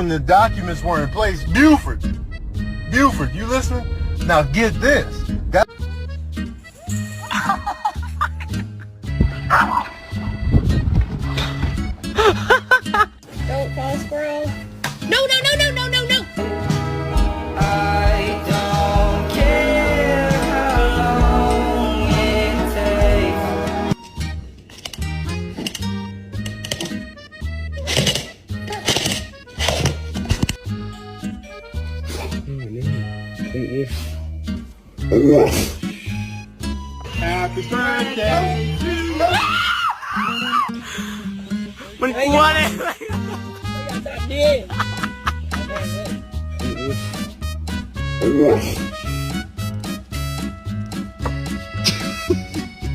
when the documents were in place. Buford, you listening? Now get this. Don't fall, squirrel. No. I don't care how long it takes. Happy birthday to you. มันกลัวเลย ดี